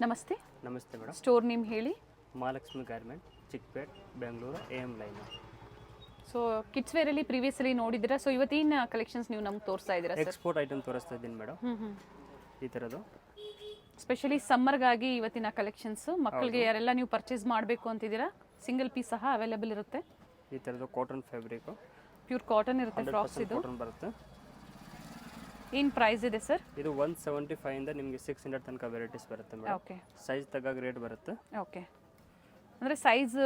ನಮಸ್ತೆ. ನಮಸ್ತೆ madam. Store name ಹೇಳಿ. Mahalakshmi garment, Chickpet, Bengaluru, AM line. So kids ವೇರಲ್ಲಿ ಪ್ರೀವಿಯಸ್ಲಿ ನೋಡಿದ್ದೀರಾ. ಸೊ ಇವತ್ತಿನ ಕಲೆಕ್ಷನ್ಸ್ ನೀವು ನಮ್ಗೆ ತೋರಿಸ್ತಾ ಇದ್ದೀರಾ ಸರ್? ಎಕ್ಸ್ಪೋರ್ಟ್ ಐಟಮ್ ತೋರಿಸ್ತಾ ಇದ್ದೀನಿ ಮೇಡಮ್. ಈ ಥರದ್ದು ಸ್ಪೆಷಲಿ ಸಮ್ಮರ್ಗಾಗಿ ಇವತ್ತಿನ ಕಲೆಕ್ಷನ್ಸ್. ಮಕ್ಕಳಿಗೆ ಯಾರೆಲ್ಲ ನೀವು ಪರ್ಚೇಸ್ ಮಾಡಬೇಕು ಅಂತಿದ್ದೀರಾ, ಸಿಂಗಲ್ ಪೀಸ್ ಸಹ ಅವೈಲೇಬಲ್ ಇರುತ್ತೆ. ಈ ಥರದ್ದು ಕಾಟನ್ ಫ್ಯಾಬ್ರಿಕ್, ಪ್ಯೂರ್ ಕಾಟನ್ ಇರುತ್ತೆ. ಫ್ರಾಕ್ಸ್ ಇದು ಕಾಟನ್ ಬರುತ್ತೆ. ಏನು ಪ್ರೈಸ್ ಇದೆ ಸರ್? ಇದು 175 ಇಂದ ನಿಮಗೆ 600 ತನಕ ವೆರೈಟೀಸ್ ಬರುತ್ತೆ ಮೇಡಮ್. ಓಕೆ. ಸೈಜ್ ತಗಾಗ ರೇಟ್ ಬರುತ್ತೆ. ಓಕೆ. ಅಂದರೆ ಸೈಜ್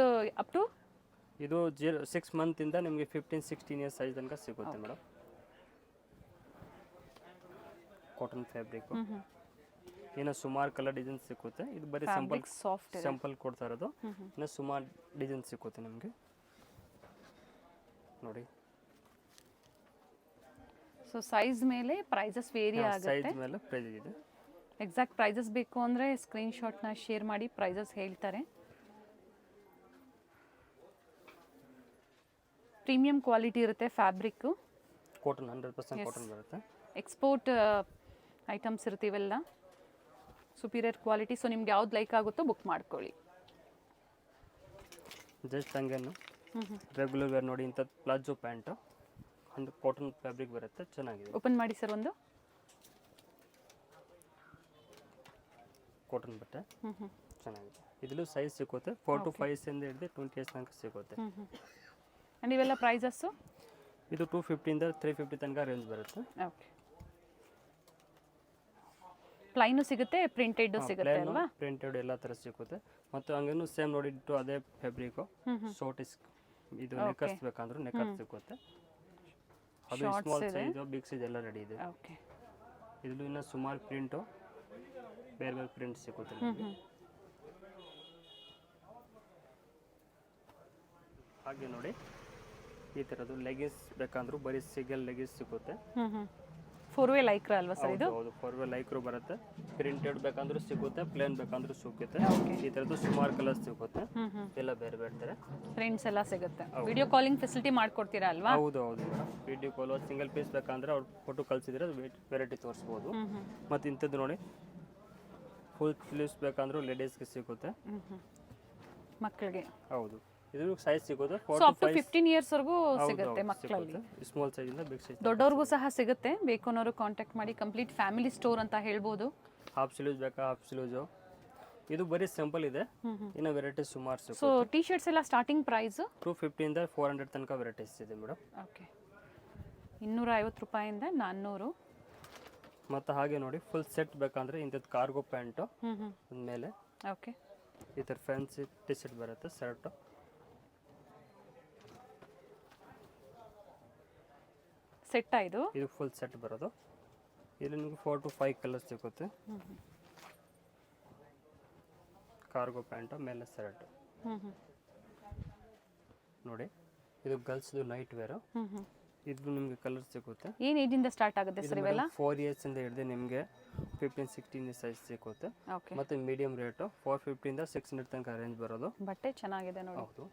ಅಪ್ ಟು ಇದು 6 ಮಂತ್ ಇಂದ ನಿಮಗೆ 15-16 ಇಯರ್ಸ್ ಸೈಜ್ ತನಕ ಸಿಗುತ್ತೆ ಮೇಡಮ್. ಕಾಟನ್ ಫ್ಯಾಬ್ರಿಕ್ ಏನೋ ಸುಮಾರು ಕಲರ್ ಡಿಸೈನ್ ಸಿಗುತ್ತೆ. ಇದು ಬರೀ ಸಿಂಪಲ್ ಕೊಡ್ತಾ ಇರೋದು. ಇನ್ನು ಸುಮಾರು ಡಿಸೈನ್ ಸಿಗುತ್ತೆ ನಿಮಗೆ ನೋಡಿ. ಸೊ ಸೈಜ್ ಮೇಲೆ ಪ್ರೈಸಸ್ ವೇರಿ ಆಗುತ್ತೆ. ಸೈಜ್ ಮೇಲೆ ಪ್ರೈಸ್ ಇದೆ. ಎಕ್ಸಾಕ್ಟ್ ಪ್ರೈಸಸ್ ಬೇಕು ಅಂದರೆ ಸ್ಕ್ರೀನ್ಶಾಟ್ನ ಶೇರ್ ಮಾಡಿ, ಪ್ರೈಸಸ್ ಹೇಳ್ತಾರೆ. ಪ್ರೀಮಿಯಂ ಕ್ವಾಲಿಟಿ ಇರುತ್ತೆ ಫ್ಯಾಬ್ರಿಕ್ಕು. ಕಾಟನ್ 100% ಕಾಟನ್ ಬರುತ್ತೆ. ಎಕ್ಸ್ಪೋರ್ಟ್ ಐಟಮ್ಸ್ ಇರುತ್ತೆ ಇವೆಲ್ಲ. Superior quality. ಸೊ ನಿಮ್ಗೆ ಯಾವ್ದು ಲೈಕ್ ಆಗುತ್ತೋ ಬುಕ್ ಮಾಡ್ಕೊಳ್ಳಿ. ಜಸ್ಟ್ ಹಂಗೇನು ರೆಗ್ಯುಲರ್ ವೇರ್ ನೋಡಿ. ಇಂಥದ್ದು ಪ್ಲಾಜೋ ಪ್ಯಾಂಟು ಒಂದು ಕಾಟನ್ ಫ್ಯಾಬ್ರಿಕ್ ಬರುತ್ತೆ, ಚೆನ್ನಾಗಿದೆ. ಓಪನ್ ಮಾಡಿ ಸರ್. ಒಂದು ಕಾಟನ್ ಬಟ್ಟೆ ಚೆನ್ನಾಗಿದೆ. ಇದರಲ್ಲೂ ಸೈಜ್ ಸಿಗುತ್ತೆ. 4 to 5 ಇಂದ ಹಿಡಿದು 20 ಇಯರ್ಸ್ ತನಕ ಸಿಗುತ್ತೆ. ಆ್ಯಂಡ್ ಇವೆಲ್ಲ ಪ್ರೈಸಸ್ಸು ಇದು 250 ಇಂದ 350 ತನಕ ರೇಂಜ್ ಬರುತ್ತೆ. ಓಕೆ. ಪ್ಲೈನು ಸಿಗುತ್ತೆ, ಪ್ರಿಂಟೆಡ್ ಸಿಗುತ್ತೆ ಅಲ್ವಾ? ಪ್ರಿಂಟೆಡ್ ಎಲ್ಲ ಥರ ಸಿಗುತ್ತೆ. ಮತ್ತು ಹಂಗೇನು ಸೇಮ್ ನೋಡಿಟ್ಟು ಅದೇ ಫ್ಯಾಬ್ರಿಕು ಶೋರ್ಟಿಸ್ ಇದು ನೆಕರ್ಸ್ ಬೇಕಂದ್ರೂ ನೆಕರ್ಸ್ ಸಿಗುತ್ತೆ. ಅದು ಸ್ಮಾಲ್ ಸೈಜ್, ಬಿಗ್ ಸೈಜ್ ಎಲ್ಲ ರೆಡಿ ಇದೆ. ಓಕೆ. ಇದರಲ್ಲೂ ಇನ್ನೂ ಸುಮಾರು ಪ್ರಿಂಟು ಬೇರೆ ಬೇರೆ ಪ್ರಿಂಟ್ ಸಿಗುತ್ತೆ. ಹಾಗೆ ನೋಡಿ ಈ ಥರದ್ದು ಲೆಗಿನ್ಸ್ ಬೇಕಂದ್ರೂ ಬರೀ ಸಿಂಗಲ್ ಲೆಗಿನ್ಸ್ ಸಿಗುತ್ತೆ. 4-way ಲೈಕ್ರಾ ಅಲ್ವಾ ಸರ್ ಇದು? ಹೌದು, 4-way ಲೈಕ್ರೂ ಬರುತ್ತೆ. ಪ್ರಿಂಟೆಡ್ ಬೇಕಂದ್ರೂ ಸಿಗುತ್ತೆ, ಪ್ಲೇನ್ ಬೇಕಂದ್ರೂ ಸಿಗುತ್ತೆ. ಈ ಥರದ್ದು ಸುಮಾರು ಕಲರ್ಸ್ ಸಿಗುತ್ತೆ. ಎಲ್ಲ ಬೇರೆ ಬೇರೆ ಥರ ಪ್ರಿಂಟ್ಸ್ ಎಲ್ಲ ಸಿಗುತ್ತೆ. ವಿಡಿಯೋ ಕಾಲಿಂಗ್ ಫೆಸಿಲಿಟಿ ಮಾಡ್ಕೊಡ್ತೀರಾ ಅಲ್ವಾ? ಹೌದು ಹೌದು madam. Video call single piece ಬೇಕಂದ್ರೆ ಅವ್ರು ಫೋಟೋ ಕಳಿಸಿದ್ರೆ ವೆರೈಟಿ ತೋರಿಸ್ಬೋದು. ಮತ್ತು ಇಂಥದ್ದು ನೋಡಿ ಫುಲ್ ಸ್ಲೀವ್ಸ್ ಬೇಕಂದ್ರೂ ಲೇಡೀಸ್ಗೆ ಸಿಗುತ್ತೆ, ಮಕ್ಕಳಿಗೆ. ಹೌದು, ಇದು ಸೈಜ್ ಸಿಗುತ್ತೆ 4 to 15 ಇಯರ್ಸ್ ವರೆಗೂ ಸಿಗುತ್ತೆ ಮಕ್ಕಳಲ್ಲಿ. ಸ್ಮಾಲ್ ಸೈಜ್ ಇಂದ ಬಿಗ್ ಸೈಜ್ ದೊಡ್ಡವ್ರಿಗೂ ಸಹ ಸಿಗುತ್ತೆ. ಬೇಕು ಅನ್ನೋರು ಕಾಂಟ್ಯಾಕ್ಟ್ ಮಾಡಿ. ಕಂಪ್ಲೀಟ್ ಫ್ಯಾಮಿಲಿ ಸ್ಟೋರ್ ಅಂತ ಹೇಳ್ಬೋದು. ಹಾಫ್ ಸ್ಲೀವ್ಸ್ ಬೇಕಾ ಹಾಫ್ ಸ್ಲೀವ್ಸು. ಇದು ಬರೀ ಸಿಂಪಲ್ ಇದೆ. ಇನ್ನು ವೆರೈಟೀಸ್ ಸುಮಾರು ಸಿಗುತ್ತೆ. ಸೊ ಟಿ ಶರ್ಟ್ಸ್ ಎಲ್ಲ ಸ್ಟಾರ್ಟಿಂಗ್ ಪ್ರೈಸ್ 250 ಇಂದ 400 ತನಕ ವೆರೈಟೀಸ್ ಇದೆ ಮೇಡಮ್. ಓಕೆ. 250 ರೂಪಾಯಿಂದ 400. ಮತ್ತು ಹಾಗೆ ನೋಡಿ ಫುಲ್ ಸೆಟ್ ಬೇಕಂದ್ರೆ ಇಂಥದ್ದು ಕಾರ್ಗೋ ಪ್ಯಾಂಟು ಮೇಲೆ ಓಕೆ. ಈ ಥರ ಫ್ಯಾನ್ಸಿ ಟಿ ಶರ್ಟ್ ಬರುತ್ತೆ, ಶರ್ಟು. ಸೆಟ್ ಇದು ಫುಲ್ ಸೆಟ್ ಬರೋದು. ಇಲ್ಲಿ ನಿಮಗೆ 4 to 5 ಕಲರ್ಸ್ ಸಿಗುತ್ತೆ. ಕಾರ್ಗೋ ಪ್ಯಾಂಟು ಮೇಲೆ ಶರ್ಟ್ ನೋಡಿ. ಇದು ಗರ್ಲ್ಸ್ದು ನೈಟ್ ವೇರು. ಇದು ನಿಮಗೆ ಕಲರ್ ಸಿಗುತ್ತೆ. ಏನು ಏಜಿಂದ ಸ್ಟಾರ್ಟ್ ಆಗುತ್ತೆ ಸರ್ ಇವೆಲ್ಲ? 4 ಇಯರ್ಸ್ ಇಂದ ಹಿಡಿದು ನಿಮಗೆ 15-16 ಸೈಜ್ ಸಿಗುತ್ತೆ. ಓಕೆ. ಮತ್ತು ಮೀಡಿಯಂ ರೇಟು 450 ಇಂದ 600 ತನಕ ರೇಂಜ್ ಬರೋದು. ಬಟ್ಟೆ ಚೆನ್ನಾಗಿದೆ ನೋಡಿ. ಹೌದು.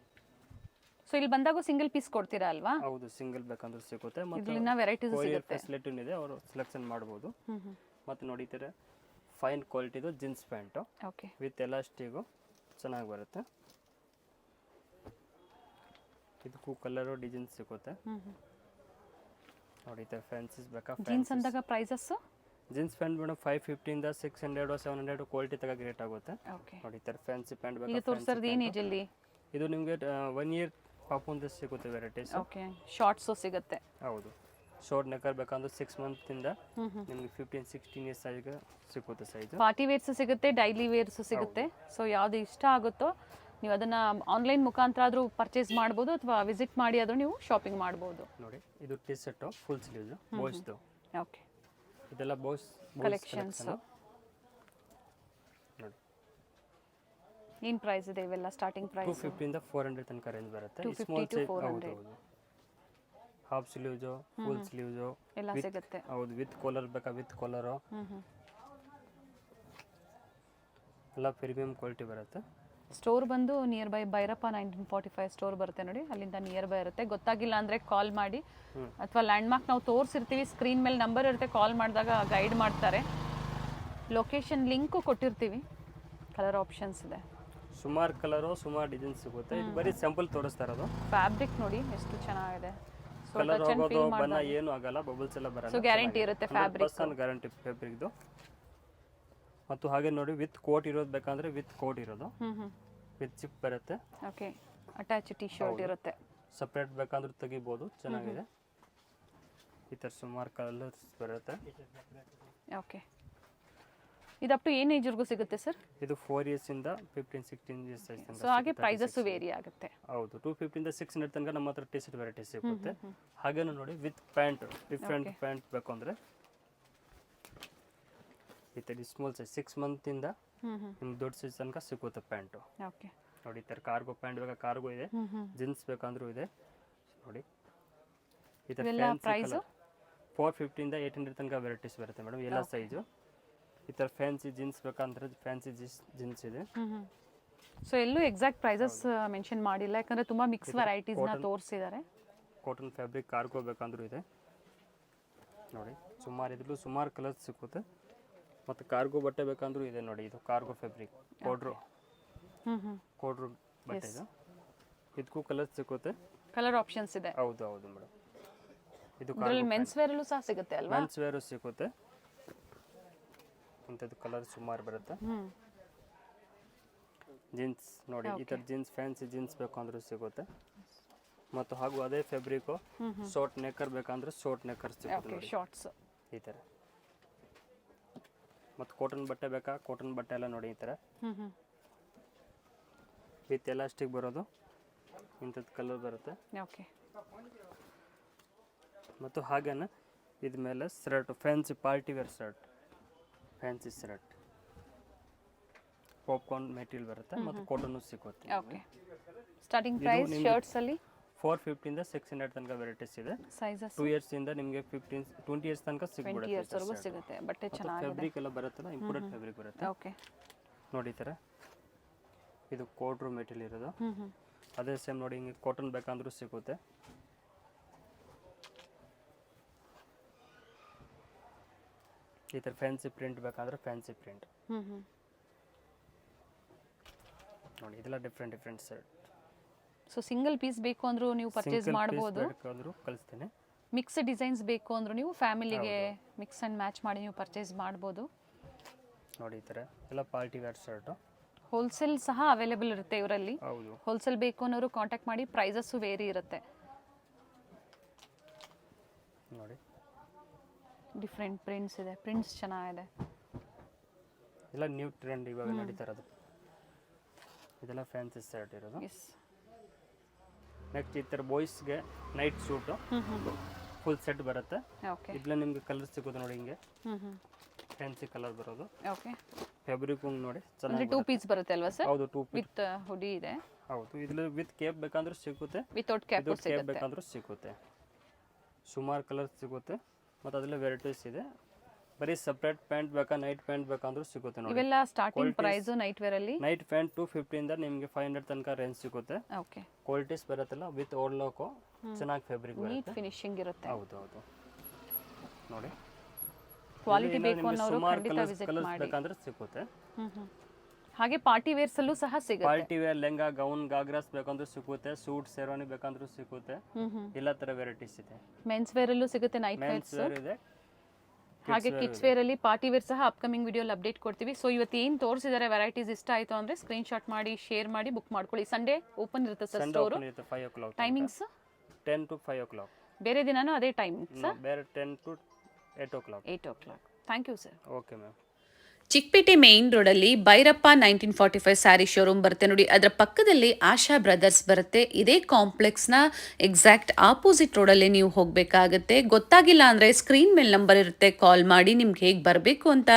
ಸೊ ಇಲ್ಲಿ ಬಂದಾಗ ಸಿಂಗಲ್ ಪೀಸ್ ಕೊಡ್ತೀರಾ ಅಲ್ವಾ? ಹೌದು, ಸಿಂಗಲ್ ಬೇಕಂದ್ರೆ ಸಿಗುತ್ತೆ. ಮತ್ತು ಇಲ್ಲಿನ ವೆರೈಟೀಸ್ ಸಿಗುತ್ತೆ, ಫೆಸಿಲಿಟಿ ಇದೆ, ಅವರು ಸೆಲೆಕ್ಷನ್ ಮಾಡ್ಬೋದು. ಮತ್ತು ನೋಡಿದರೆ ಫೈನ್ ಕ್ವಾಲಿಟಿದು ಜೀನ್ಸ್ ಪ್ಯಾಂಟು ಓಕೆ ವಿತ್ ಎಲಾಸ್ಟಿಗು ಚೆನ್ನಾಗಿ ಬರುತ್ತೆ. ಇದಕ್ಕೂ ಕಲರು ಡಿಸೈನ್ ಸಿಗುತ್ತೆ ನೋಡಿ. ಫ್ಯಾನ್ಸೀಸ್ ಬೇಕಾ? ಜೀನ್ಸ್ ಅಂದಾಗ ಪ್ರೈಸಸ್ ಜೀನ್ಸ್ ಪ್ಯಾಂಟ್ ಮೇಡಮ್ 550 ಇಂದ 600 700 ಕ್ವಾಲಿಟಿ ತಗ ರೇಟ್ ಆಗುತ್ತೆ. ಓಕೆ. ನೋಡಿ ಈ ಥರ ಫ್ಯಾನ್ಸಿ ಪ್ಯಾಂಟ್ ಈಗ ಬೇಕಾ? ತೋರಿಸೋದು ಏನು ಏಜಲ್ಲಿ? ಇದು ನಿಮಗೆ 1 ಇಯರ್ ಪಾಪುಂದ ಸಿಗುತ್ತೆ ವೆರೈಟೀಸ್. ಓಕೆ. ಶಾರ್ಟ್ಸು ಸಿಗುತ್ತೆ. ಹೌದು. ಶಾರ್ಟ್ ನೆಕ್ಕರ್ ಬೇಕಂದ್ರೆ 6 ಮಂತ್ ಇಂದ ನಿಮಗೆ 15-16 ಇಯರ್ಸ್ ಸೈಜ್ಗೆ ಸಿಗುತ್ತೆ ಸೈಜ್. ಪಾರ್ಟಿ ವೇರ್ಸು ಸಿಗುತ್ತೆ, ಡೈಲಿ ವೇರ್ಸು ಸಿಗುತ್ತೆ. ಸೊ ಯಾವುದು ಇಷ್ಟ ಆಗುತ್ತೋ ನೀವು ಅದನ್ನ ಆನ್ಲೈನ್ ಮುಖಾಂತರ ಆದರೂ ಪರ್ಚೇಸ್ ಮಾಡ್ಬೋದು, ಅಥವಾ ವಿಸಿಟ್ ಮಾಡಿ ಆದರೂ ನೀವು ಶಾಪಿಂಗ್ ಮಾಡ್ಬೋದು. ನೋಡಿ ಇದು ಟಿ ಶರ್ಟು ಫುಲ್ ಸ್ಲೀವ್ಸ್ ಬಾಯ್ಸ್ದು. ಓಕೆ. ಇದೆಲ್ಲ ಬಾಯ್ಸ್ ಕಲೆಕ್ಷನ್ಸ್. ನೋಡಿ ಏನು ಪ್ರೈಸ್ ಇದೆ ಇವೆಲ್ಲ? ಸ್ಟಾರ್ಟಿಂಗ್ ಪ್ರೈಸ್ 250 ಇಂದ 400 ತನಕ ರೇಂಜ್ ಬರುತ್ತೆ. 250 ಸ್ಮಾಲ್ to ಸೈಜ್ 400. ಹೌದು. ಹಾಫ್ ಸ್ಲೀವ್ಸು, ಫುಲ್ ಸ್ಲೀವ್ಸು ಎಲ್ಲ ಸಿಗುತ್ತೆ. ಹೌದು. ವಿತ್ ಕಾಲರ್ ಬೇಕಾ? ವಿತ್ ಕಾಲರು ಎಲ್ಲ ಪ್ರೀಮಿಯಂ ಕ್ವಾಲಿಟಿ ಬರುತ್ತೆ. ಸ್ಟೋರ್ ಬಂದು ನಿಯರ್ ಬೈ ಭೈರಪ್ಪ 1945 ಸ್ಟೋರ್ ಬರುತ್ತೆ ನೋಡಿ, ಅಲ್ಲಿಂದ ನಿಯರ್ ಬೈ ಇರುತ್ತೆ. ಗೊತ್ತಾಗಿಲ್ಲ ಅಂದರೆ ಕಾಲ್ ಮಾಡಿ, ಅಥವಾ ಲ್ಯಾಂಡ್ಮಾರ್ಕ್ ನಾವು ತೋರಿಸಿರ್ತೀವಿ, ಸ್ಕ್ರೀನ್ ಮೇಲೆ ನಂಬರ್ ಇರುತ್ತೆ, ಕಾಲ್ ಮಾಡಿದಾಗ ಗೈಡ್ ಮಾಡ್ತಾರೆ. ಲೊಕೇಶನ್ ಲಿಂಕು ಕೊಟ್ಟಿರ್ತೀವಿ. ಕಲರ್ ಆಪ್ಷನ್ಸ್ ಇದೆ. ಸುಮಾರು ಕಲರು ಸುಮಾರು ಡಿಸೈನ್ ಸಿಗುತ್ತೆ. ಇದು ಬರೀ ಸ್ಯಾಂಪಲ್ ತೋರಿಸ್ತಾ ಇರೋದು. ಫ್ಯಾಬ್ರಿಕ್ ನೋಡಿ ಎಷ್ಟು ಚೆನ್ನಾಗಿದೆ. ಸೊ ಕಲರ್ ಟಚ್ ಅಂಡ್ ಹೋಗೋದು ಫೀಲ್ ಬಣ್ಣ ಮಾಡಿದಾಗ ಏನು ಆಗಲ್ಲ, ಬಬಲ್ಸ್ ಎಲ್ಲ ಬರಲ್ಲ. ಸೊ ಗ್ಯಾರಂಟಿ ಇರುತ್ತೆ ಫ್ಯಾಬ್ರಿಕ್. 100% ಗ್ಯಾರಂಟಿ ಫ್ಯಾಬ್ರಿಕ್ದು. ಮತ್ತು ಹಾಗೆ ನೋಡಿ ವಿತ್ ಕೋಟ್ ಇರೋದು ಬೇಕಂದ್ರೆ ವಿತ್ ಕೋಟ್ ಇರೋದು, ವಿತ್ ಚಿಪ್ ಬರುತ್ತೆ. ಓಕೆ, ಅಟ್ಯಾಚ್ ಟಿ ಶರ್ಟ್ ಇರುತ್ತೆ. ಸಪ್ರೇಟ್ ಬೇಕಂದ್ರೆ ತೆಗಿಬೋದು, ಚೆನ್ನಾಗಿದೆ. ಈ ಥರ ಸುಮಾರು ಕಲರ್ಸ್ ಬರುತ್ತೆ. ಓಕೆ, ಇದು ಅಪ್ ಟು ಏನು ಏಜ್ವರೆಗೂ ಸಿಗುತ್ತೆ ಸರ್? ಇದು 4 years ಇಂದ 15-16 years ಸೈಜ್ ತನಕ. ಸೊ ಹಾಗೆ ಪ್ರೈಸಸ್ ವೇರಿ ಆಗುತ್ತೆ. ಹೌದು, 250 ಇಂದ 600 ತನಕ ನಮ್ಮ ಹತ್ರ ಟಿ ಶರ್ಟ್ ವೆರೈಟಿ ಸಿಗುತ್ತೆ. ಹಾಗೇನು ನೋಡಿ ವಿತ್ ಪ್ಯಾಂಟ್, ಡಿಫ್ರೆಂಟ್ ಪ್ಯಾಂಟ್ ಬೇಕು ಅಂದರೆ ಈ ಥರ ಸ್ಮಾಲ್ ಸೈಜ್ 6 month ಇಂದ ನಿಮ್ಗೆ ದೊಡ್ಡ ಸೈಜ್ ತನಕ ಸಿಗುತ್ತೆ ಪ್ಯಾಂಟು. ಓಕೆ ನೋಡಿ ಈ ಥರ ಕಾರ್ಗೋ ಪ್ಯಾಂಟ್ ಬೇಕಾ ಕಾರ್ಗೋ ಇದೆ, ಜೀನ್ಸ್ ಬೇಕಂದ್ರೂ ಇದೆ ನೋಡಿ. ಈ ಥರ ಪ್ರೈಸ್ 450 ಇಂದ 800 ತನಕ ವೆರೈಟೀಸ್ ಬರುತ್ತೆ ಮೇಡಮ್, ಎಲ್ಲ ಸೈಜು. ಈ ಥರ ಫ್ಯಾನ್ಸಿ ಜೀನ್ಸ್ ಬೇಕಂದ್ರೆ ಫ್ಯಾನ್ಸಿ ಜೀನ್ಸ್ ಇದೆ. ಸೊ ಎಲ್ಲೂ ಎಕ್ಸಾಕ್ಟ್ ಪ್ರೈಸಸ್ ಮೆನ್ಷನ್ ಮಾಡಿಲ್ಲ, ಯಾಕಂದ್ರೆ ತುಂಬಾ ಮಿಕ್ಸ್ ವೆರೈಟೀಸ್ನ ತೋರಿಸಿದ್ದಾರೆ. ಕಾಟನ್ ಫ್ಯಾಬ್ರಿಕ್ ಕಾರ್ಗೋ ಬೇಕಂದ್ರೂ ಇದೆ ನೋಡಿ. ಸುಮಾರು ಕಲರ್ಸ್ ಸಿಗುತ್ತೆ. ಮತ್ತು ಕಾರ್ಗೋ ಬಟ್ಟೆ ಬೇಕಂದ್ರೂ ಇದೆ ನೋಡಿ. ಇದು ಕಾರ್ಗೋ ಫ್ಯಾಬ್ರಿಕ್ ಕೋಡ್ರು ಬಟ್ಟೆ ಇದು. ಇದಕ್ಕೂ ಕಲರ್ಸ್ ಸಿಗುತ್ತೆ, ಕಲರ್ ಆಪ್ಷನ್ಸ್ ಇದೆ. ಹೌದು ಮೇಡಮ್. ಇದು ಮೆನ್ಸ್ ವೇರ್ ಅಲ್ಲೂ ಸಹ ಸಿಗುತ್ತೆ ಅಲ್ವಾ? ಮೆನ್ಸ್ ವೇರ್ ಸಿಗುತ್ತೆ. ಇಂಥದ್ದು ಕಲರ್ ಸುಮಾರು ಬರುತ್ತೆ. ಜೀನ್ಸ್ ನೋಡಿ, ಈ ಥರ ಜೀನ್ಸ್ ಫ್ಯಾನ್ಸಿ ಜೀನ್ಸ್ ಬೇಕು ಅಂದ್ರೂ ಸಿಗುತ್ತೆ. ಮತ್ತು ಹಾಗೂ ಅದೇ ಫ್ಯಾಬ್ರಿಕ್ಕು ಶಾರ್ಟ್ ನೆಕ್ಕರ್ ಬೇಕಂದ್ರೆ ಶಾರ್ಟ್ ನೆಕ್ಕರ್ ಸಿಗುತ್ತೆ ನೋಡಿ, ಶಾರ್ಟ್ಸ್ ಈ ಥರ. ಮತ್ತು ಕಾಟನ್ ಬಟ್ಟೆ ಬೇಕಾ, ಕಾಟನ್ ಬಟ್ಟೆ ಎಲ್ಲ ನೋಡಿ ಈ ಥರ ವಿತ್ ಎಲಾಸ್ಟಿಕ್ ಬರೋದು, ಇಂಥದ್ದು ಕಲರ್ ಬರುತ್ತೆ. ಓಕೆ, ಮತ್ತು ಹಾಗೇನೆ ಇದ ಮೇಲೆ shirt, fancy party wear shirt, fancy shirt popcorn material ಬರುತ್ತೆ. ಮತ್ತು ಕಾಟನ್ ಸಿಗುತ್ತೆ. ಓಕೆ, ಸ್ಟಾರ್ಟಿಂಗ್ ಪ್ರೈಸ್ ಶರ್ಟ್ಸ್ ಅಲ್ಲಿ 450 ಇಂದ 600 ತನಕ ವೆರೈಟೀಸ್ ಇದೆ. ಸೈಜಸ್ 2 years ಇಂದ ನಿಮಗೆ 15-20 years ತನಕ ಸಿಗುತ್ತೆ. 20 years ವರೆಗೂ ಸಿಗುತ್ತೆ. ಬಟ್ಟೆ ಚೆನ್ನಾಗಿದೆ. ಫ್ಯಾಬ್ರಿಕ್ ಎಲ್ಲ ಬರುತ್ತಲ್ಲ, ಇಂಪೋರ್ಟೆಡ್ ಫ್ಯಾಬ್ರಿಕ್ ಬರುತ್ತೆ. ಓಕೆ, ನೋಡಿ ಈ ಥರ ಇದು ಕೋಟ್ರು ಮೆಟೀರಿಯಲ್ ಇರೋದು. ಅದೇ ಸೇಮ್ ನೋಡಿ, ಹಿಂಗೆ ಕಾಟನ್ ಬೇಕಂದ್ರೂ ಸಿಗುತ್ತೆ. ಈ ಥರ ಫ್ಯಾನ್ಸಿ ಪ್ರಿಂಟ್ ಬೇಕಂದ್ರೆ ಫ್ಯಾನ್ಸಿ ಪ್ರಿಂಟ್ ನೋಡಿ. ಇದೆಲ್ಲ different shirt. So single piece ಬೇಕು ಅಂದ್ರೂ ನೀವು ಪರ್ಚೇಸ್ ಮಾಡಬಹುದು. ಕಳಿಸ್ತೇನೆ. ಮಿಕ್ಸ್ ಡಿಸೈನ್ಸ್ ಬೇಕು ಅಂದ್ರೂ ನೀವು ಫ್ಯಾಮಿಲಿಗೆ ಮಿಕ್ಸ್ ಅಂಡ್ ಮ್ಯಾಚ್ ಮಾಡಿ ನೀವು ಪರ್ಚೇಸ್ ಮಾಡಬಹುದು. ನೋಡಿ ಈ ಥರ ಎಲ್ಲ ಪಾರ್ಟಿ ವೇರ್ ಶರ್ಟ್. ಹೋಲ್ಸೇಲ್ ಸಹ ಅವೈಲೇಬಲ್ ಇರುತ್ತೆ ಇವರಲ್ಲಿ. ಹೌದು, ಹೋಲ್ಸೇಲ್ ಬೇಕು ಅನ್ನೋರು ಕಾಂಟ್ಯಾಕ್ಟ್ ಮಾಡಿ, ಪ್ರೈಸಸ್ಸು ವೇರಿ ಇರುತ್ತೆ ನೋಡಿ. ಡಿಫ್ರೆಂಟ್ ಪ್ರಿಂಟ್ಸ್ ಇದೆ, ಪ್ರಿಂಟ್ಸ್ ಚೆನ್ನಾಗಿದೆ. ಎಲ್ಲ ನ್ಯೂ ಟ್ರೆಂಡ್ ಇವಾಗ ನಡೀತಾ ಇರೋದು. ಇದೆಲ್ಲ ಫ್ಯಾನ್ಸಿ ಶರ್ಟ್ ಇರೋದು. ಎಸ್, ನೆಕ್ಸ್ಟ್ ಈ ಥರ ಬಾಯ್ಸ್ಗೆ ನೈಟ್ ಸೂಟು ಫುಲ್ ಸೆಟ್ ಬರುತ್ತೆ. ಓಕೆ, ಇದೆಲ್ಲ ನಿಮಗೆ ಕಲರ್ ಸಿಗುತ್ತೆ ನೋಡಿ, ಹಿಂಗೆ ಫ್ಯಾನ್ಸಿ ಕಲರ್ ಬರೋದು. ಓಕೆ, ಫ್ಯಾಬ್ರಿಕ್ ನೋಡಿ ಅಂದ್ರೆ ಚೆನ್ನಾಗಿ 2 ಪೀಸ್ ಬರುತ್ತೆ ಅಲ್ವಾ ಸರ್? ಹೌದು, 2 ಪೀಸ್ ವಿತ್ ಹುಡಿ ಇದೆ. ಹೌದು, ಇದ್ರಲ್ಲಿ ವಿತ್ ಕೇಪ್ ಬೇಕಂದ್ರೂ ಸಿಗುತ್ತೆ, ವಿತೌಟ್ ಕ್ಯಾಪ್ ಕೇಪ್ ಸಿಗುತ್ತೆ. ಬೇಕಂದ್ರೂ ಸಿಗುತ್ತೆ. ಸುಮಾರು ಕಲರ್ಸ್ ಸಿಗುತ್ತೆ. ಮತ್ತು ಅದೆಲ್ಲ ವೆರೈಟೀಸ್ ಇದೆ. ಬರೀ ಸಪ್ರೇಟ್ ಪ್ಯಾಂಟ್ ಬೇಕಾ, ನೈಟ್ ಪ್ಯಾಂಟ್ ಬೇಕಂದ್ರೂ ಸಿಗುತ್ತೆ ನೋಡಿ. ಇವೆಲ್ಲ ಸ್ಟಾರ್ಟಿಂಗ್ ಪ್ರೈಸ್ ನೈಟ್ ವೇರ್ ಅಲ್ಲಿ. ನೈಟ್ ಪ್ಯಾಂಟ್ 250 ಇಂದ ನಿಮಗೆ 500 ತನಕ ರೇಂಜ್ ಸಿಗುತ್ತೆ. ಓಕೆ, ಕ್ವಾಲಿಟೀಸ್ ಬರುತ್ತಲ್ಲ, ವಿತ್ ಓಡ್ಲೋಕು ಚೆನ್ನಾಗಿ ಫ್ಯಾಬ್ರಿಕ್ ನೀಟ್ ಬರುತ್ತೆ. ಫಿನಿಶಿಂಗ್ ಇರುತ್ತೆ. ಹೌದು ನೋಡಿ. ಕ್ವಾಲಿಟಿ ಬೇಕು ಅನ್ನೋರು ಖಂಡಿತ ವಿಸಿಟ್ ಕಲರ್ಸ್ ಮಾಡಿ. ಬೇಕಂದ್ರೆ ಸಿಗುತ್ತೆ. ಹಾಗೆ ಪಾರ್ಟಿ ವೇರ್ಸ್ ಅಲ್ಲೂ ಸಹ ಸಿಗುತ್ತೆ. ಪಾರ್ಟಿ ವೇರ್ ಲೆಹಂಗಾ, ಗೌನ್, ಗಾಗ್ರಾಸ್ ಬೇಕಂದ್ರೂ ಸಿಗುತ್ತೆ. ಸೂಟ್, ಶೇರ್ವಾನಿ ಬೇಕಂದ್ರೂ ಸಿಗುತ್ತೆ. ಎಲ್ಲ ತರ ವೆರೈಟೀಸ್ ಇದೆ. ಮೆನ್ಸ್ ವೇರ್ ಅಲ್ಲೂ ಸಿಗುತ್ತೆ, ನೈಟ್ ಮೆನ್ಸ್ ವೇರ್ಸ್. ವೇರ್ ಇದೆ, ಹಾಗೆ ಕಿಡ್ಸ್ ವೇರ್ ಅಲ್ಲಿ, ಪಾರ್ಟಿ ವೇರ್ ಸಹ ಅಪ್ಕಮಿಂಗ್ ವಿಡಿಯೋಲಿ ಅಪ್ಡೇಟ್ ಕೊಡ್ತೀವಿ. ಸೊ ಇವತ್ತು ಏನು ತೋರಿಸಿದ್ದಾರೆ ವೆರೈಟೀಸ್ ಇಷ್ಟ ಆಯಿತು ಅಂದರೆ ಸ್ಕ್ರೀನ್ ಶಾಟ್ ಮಾಡಿ, ಶೇರ್ ಮಾಡಿ, ಬುಕ್ ಮಾಡ್ಕೊಳ್ಳಿ. ಸಂಡೇ ಓಪನ್ ಇರುತ್ತೆ sir store. 5 o'clock. Timings 10 to 5 o'clock. ಬೇರೆ ದಿನಾನೂ ಅದೇ ಟೈಮಿಂಗ್ಸ್? ಬೇರೆ 10 to 8 o'clock. 8 o'clock. Thank you sir. Okay ma'am. Chikkapete main ರೋಡಲ್ಲಿ ಭೈರಪ್ಪ 1945 ಸ್ಯಾರಿ ಶೋರೂಮ್ ಬರುತ್ತೆ ನೋಡಿ. ಅದರ ಪಕ್ಕದಲ್ಲಿ ಆಶಾ ಬ್ರದರ್ಸ್ ಬರುತ್ತೆ. ಇದೇ ಕಾಂಪ್ಲೆಕ್ಸ್ನ ಎಕ್ಸಾಕ್ಟ್ ಆಪೋಸಿಟ್ ರೋಡಲ್ಲಿ ನೀವು ಹೋಗಬೇಕಾಗತ್ತೆ. ಗೊತ್ತಾಗಿಲ್ಲ ಅಂದರೆ ಸ್ಕ್ರೀನ್ ಮೇಲೆ ನಂಬರ್ ಇರುತ್ತೆ, ಕಾಲ್ ಮಾಡಿ ನಿಮ್ಗೆ ಹೇಗೆ ಬರಬೇಕು ಅಂತ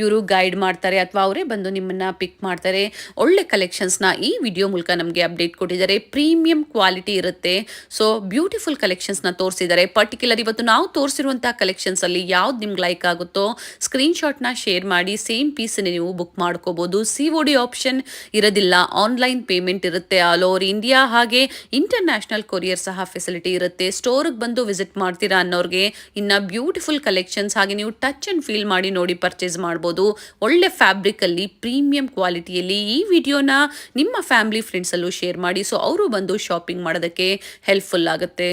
ಇವರು ಗೈಡ್ ಮಾಡ್ತಾರೆ, ಅಥವಾ ಅವರೇ ಬಂದು ನಿಮ್ಮನ್ನು ಪಿಕ್ ಮಾಡ್ತಾರೆ. ಒಳ್ಳೆ ಕಲೆಕ್ಷನ್ಸ್ನ ಈ ವಿಡಿಯೋ ಮೂಲಕ ನಮಗೆ ಅಪ್ಡೇಟ್ ಕೊಟ್ಟಿದ್ದಾರೆ. ಪ್ರೀಮಿಯಂ ಕ್ವಾಲಿಟಿ ಇರುತ್ತೆ. ಸೊ ಬ್ಯೂಟಿಫುಲ್ ಕಲೆಕ್ಷನ್ಸ್ನ ತೋರಿಸಿದ್ದಾರೆ. ಪರ್ಟಿಕ್ಯುಲರ್ ಇವತ್ತು ನಾವು ತೋರಿಸಿರುವಂಥ ಕಲೆಕ್ಷನ್ಸಲ್ಲಿ ಯಾವ್ದು ನಿಮ್ಗೆ ಲೈಕ್ ಆಗುತ್ತೋ ಸ್ಕ್ರೀನ್ ಶಾಟ್ನ ಶೇರ್ ಮಾಡಿ. ಸೇಮ್ ಪೀಸನ್ನೇ ನೀವು ಬುಕ್ ಮಾಡ್ಕೋಬೋದು. COD ಆಪ್ಷನ್ ಇರೋದಿಲ್ಲ, ಆನ್ಲೈನ್ ಪೇಮೆಂಟ್ ಇರುತ್ತೆ ಆಲ್ ಓವರ್ ಇಂಡಿಯಾ. ಹಾಗೆ ಇಂಟರ್ನ್ಯಾಷನಲ್ ಕೊರಿಯರ್ ಸಹ ಫೆಸಿಲಿಟಿ ಇರುತ್ತೆ. ಸ್ಟೋರ್ಗೆ ಬಂದು ವಿಸಿಟ್ ಮಾಡ್ತೀರಾ ಅನ್ನೋರಿಗೆ ಇನ್ನು ಬ್ಯೂಟಿಫುಲ್ ಕಲೆಕ್ಷನ್ಸ್ ಹಾಗೆ ನೀವು ಟಚ್ ಆ್ಯಂಡ್ ಫೀಲ್ ಮಾಡಿ ನೋಡಿ ಪರ್ಚೇಸ್ ಮಾಡ್ಬೋದು. ಒಳ್ಳೆ ಫ್ಯಾಬ್ರಿಕಲ್ಲಿ ಪ್ರೀಮಿಯಂ ಕ್ವಾಲಿಟಿಯಲ್ಲಿ. ಈ ವಿಡಿಯೋನ ನಿಮ್ಮ ಫ್ಯಾಮಿಲಿ ಫ್ರೆಂಡ್ಸಲ್ಲೂ ಶೇರ್ ಮಾಡಿ, ಸೊ ಅವರು ಬಂದು ಶಾಪಿಂಗ್ ಮಾಡೋದಕ್ಕೆ ಹೆಲ್ಪ್ಫುಲ್ ಆಗುತ್ತೆ.